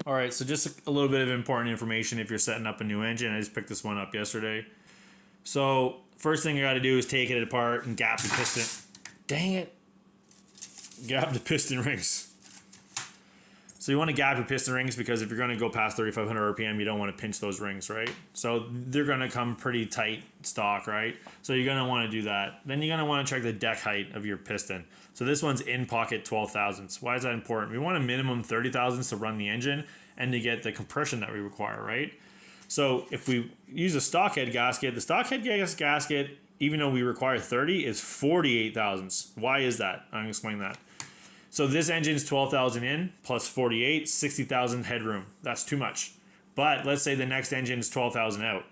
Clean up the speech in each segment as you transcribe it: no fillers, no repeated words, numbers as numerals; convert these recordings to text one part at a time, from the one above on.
All right, so just a little bit of important information if you're setting up a new engine. I just picked this one up yesterday. So first thing I got to do is take it apart and gap the piston. Dang it. Gap the piston rings. So you want to gap your piston rings because if you're going to go past 3,500 RPM, you don't want to pinch those rings, right? So they're going to come pretty tight stock, right? So you're going to want to do that. Then you're going to want to check the deck height of your piston. So this one's in pocket 12 thousandths. Why is that important? We want a minimum 30 thousandths to run the engine and to get the compression that we require, right? So if we use a stock head gasket, the stock head gasket, even though we require 30, is 48 thousandths. Why is that? I'm going to explain that. So this engine's 12,000 in plus 48, 60,000 headroom. That's too much. But let's say the next engine is 12,000 out.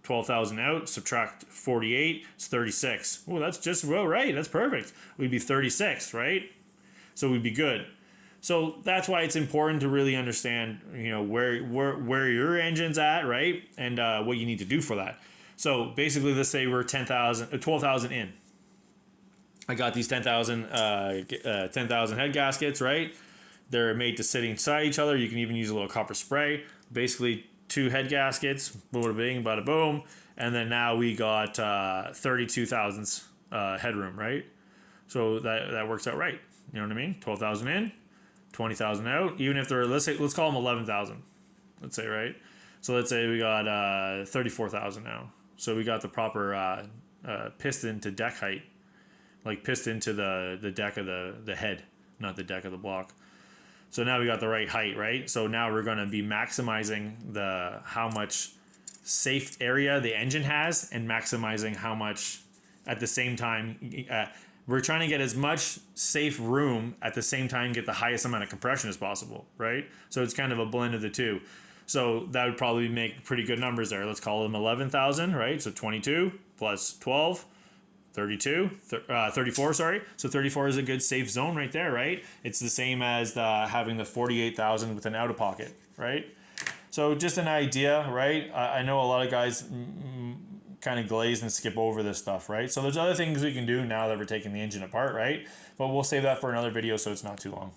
12,000 out, subtract 48, it's 36. Oh, that's just well right. That's perfect. We'd be 36, right? So we'd be good. So that's why it's important to really understand, where your engine's at, right? And what you need to do for that. So basically, let's say we're 12,000 in. I got these 10,000 head gaskets, right? They're made to sit inside each other. You can even use a little copper spray. Basically, 2 head gaskets, bada bing, bada boom. And then now we got 32 thousandths headroom, right? So that works out right. You know what I mean? 12,000 in, 20,000 out. Even if they're, let's call them 11,000. Let's say, right? So let's say we got 34,000 now. So we got the proper piston to deck height. Like piston to the deck of the head, not the deck of the block. So now we got the right height, right? So now we're going to be maximizing how much safe area the engine has and maximizing how much at the same time. We're trying to get as much safe room at the same time, get the highest amount of compression as possible, right? So it's kind of a blend of the two. So that would probably make pretty good numbers there. Let's call them 11,000, right? So 22 plus 12. 34, sorry. So 34 is a good safe zone right there, right? It's the same as having the 48,000 with an out of pocket, right? So just an idea, right? I know a lot of guys kind of glaze and skip over this stuff, right? So there's other things we can do now that we're taking the engine apart, right? But we'll save that for another video so it's not too long.